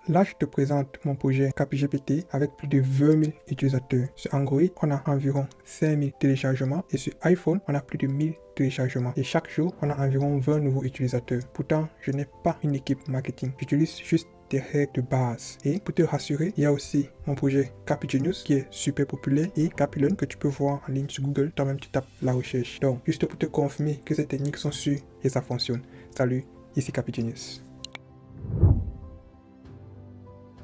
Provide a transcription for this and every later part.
là, je te présente mon projet CapGPT avec plus de 20 000 utilisateurs. Sur Android, on a environ 5 000 téléchargements et sur iPhone, on a plus de 1000 téléchargements. Et chaque jour, on a environ 20 nouveaux utilisateurs. Pourtant, je n'ai pas une équipe marketing. J'utilise juste des règles de base. Et pour te rassurer, il y a aussi mon projet CapGenius qui est super populaire et Capilon que tu peux voir en ligne sur Google. Toi-même, tu tapes la recherche. Donc, juste pour te confirmer que ces techniques sont sûres et ça fonctionne. Salut, ici CapGenius.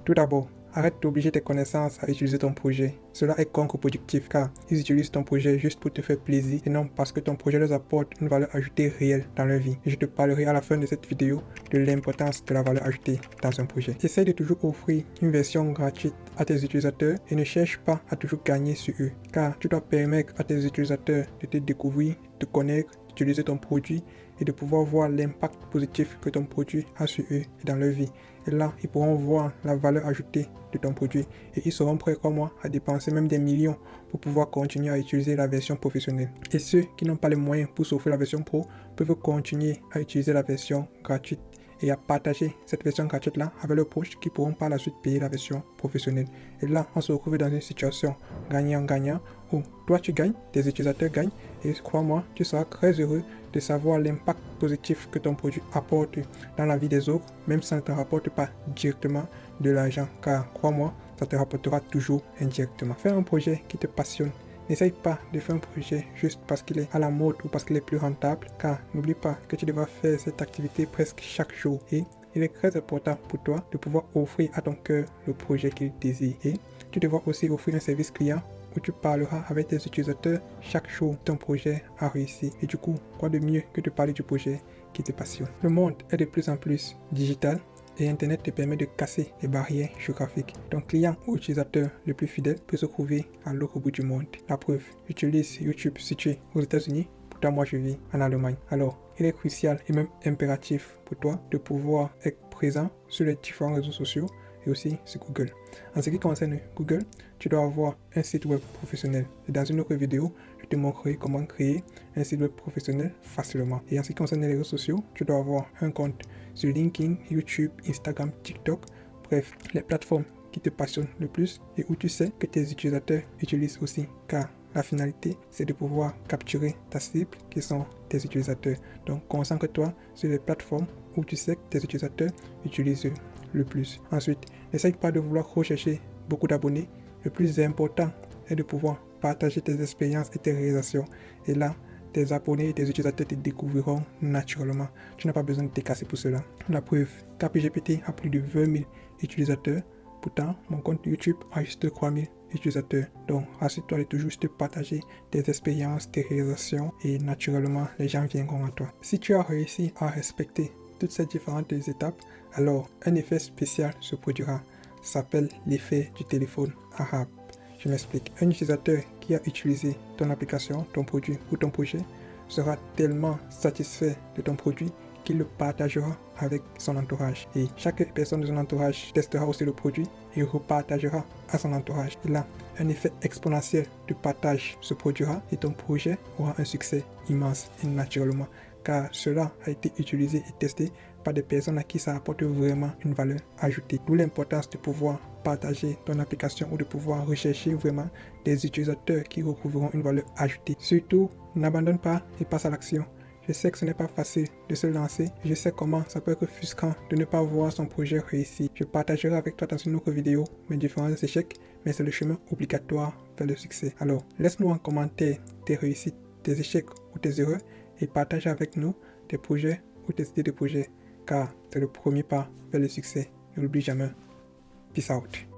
Tout d'abord, arrête d'obliger tes connaissances à utiliser ton projet. Cela est contre-productif car ils utilisent ton projet juste pour te faire plaisir et non parce que ton projet leur apporte une valeur ajoutée réelle dans leur vie. Et je te parlerai à la fin de cette vidéo de l'importance de la valeur ajoutée dans un projet. Essaye de toujours offrir une version gratuite à tes utilisateurs et ne cherche pas à toujours gagner sur eux car tu dois permettre à tes utilisateurs de te découvrir, de connaître, d'utiliser ton produit et de pouvoir voir l'impact positif que ton produit a sur eux et dans leur vie. Et là, ils pourront voir la valeur ajoutée de ton produit et ils seront prêts comme moi à dépenser même des millions pour pouvoir continuer à utiliser la version professionnelle. Et ceux qui n'ont pas les moyens pour s'offrir la version pro peuvent continuer à utiliser la version gratuite et à partager cette version gratuite là avec leurs proches qui pourront par la suite payer la version professionnelle. Et là, on se retrouve dans une situation gagnant-gagnant où toi tu gagnes, tes utilisateurs gagnent et crois-moi, tu seras très heureux de savoir l'impact positif que ton produit apporte dans la vie des autres, même si ça ne te rapporte pas directement de l'argent, car crois-moi, ça te rapportera toujours indirectement. Fais un projet qui te passionne. N'essaye pas de faire un projet juste parce qu'il est à la mode ou parce qu'il est plus rentable, car n'oublie pas que tu devras faire cette activité presque chaque jour et il est très important pour toi de pouvoir offrir à ton cœur le projet qu'il désire. Et tu devras aussi offrir un service client où tu parleras avec tes utilisateurs chaque jour ton projet a réussi. Et du coup, quoi de mieux que de parler du projet qui te passionne. Le monde est de plus en plus digital et Internet te permet de casser les barrières géographiques. Ton client ou utilisateur le plus fidèle peut se trouver à l'autre bout du monde. La preuve, j'utilise YouTube situé aux États-Unis. Pourtant, moi, je vis en Allemagne. Alors, il est crucial et même impératif pour toi de pouvoir être présent sur les différents réseaux sociaux et aussi sur Google. En ce qui concerne Google, tu dois avoir un site web professionnel. Et dans une autre vidéo, je te montrerai comment créer un site web professionnel facilement. Et en ce qui concerne les réseaux sociaux, tu dois avoir un compte sur LinkedIn, YouTube, Instagram, TikTok, bref, les plateformes qui te passionnent le plus et où tu sais que tes utilisateurs utilisent aussi, car la finalité, c'est de pouvoir capturer ta cible qui sont tes utilisateurs. Donc, concentre-toi sur les plateformes où tu sais que tes utilisateurs utilisent le plus. Ensuite, n'essaye pas de vouloir rechercher beaucoup d'abonnés. Le plus important est de pouvoir partager tes expériences et tes réalisations. Et là, tes abonnés et tes utilisateurs te découvriront naturellement. Tu n'as pas besoin de te casser pour cela. La preuve, CapGPT a plus de 20 000 utilisateurs. Pourtant, mon compte YouTube a juste 3 000 utilisateurs. Donc, rassure-toi de toujours te partager tes expériences, tes réalisations et naturellement, les gens viendront à toi. Si tu as réussi à respecter toutes ces différentes étapes, alors un effet spécial se produira. Ça s'appelle l'effet du téléphone arabe. Je m'explique. Un utilisateur qui a utilisé ton application, ton produit ou ton projet sera tellement satisfait de ton produit qu'il le partagera avec son entourage. Et chaque personne de son entourage testera aussi le produit et repartagera à son entourage. Et là, un effet exponentiel de partage se produira et ton projet aura un succès immense et naturellement, car cela a été utilisé et testé par des personnes à qui ça apporte vraiment une valeur ajoutée. D'où l'importance de pouvoir partager ton application ou de pouvoir rechercher vraiment des utilisateurs qui retrouveront une valeur ajoutée. Surtout, n'abandonne pas et passe à l'action. Je sais que ce n'est pas facile de se lancer. Je sais comment ça peut être frustrant de ne pas voir son projet réussir. Je partagerai avec toi dans une autre vidéo mes différents échecs, mais c'est le chemin obligatoire vers le succès. Alors, laisse-nous en commentaire tes réussites, tes échecs ou tes erreurs et partage avec nous tes projets ou tes idées de projets, car c'est le premier pas vers le succès. Ne l'oublie jamais. Peace out.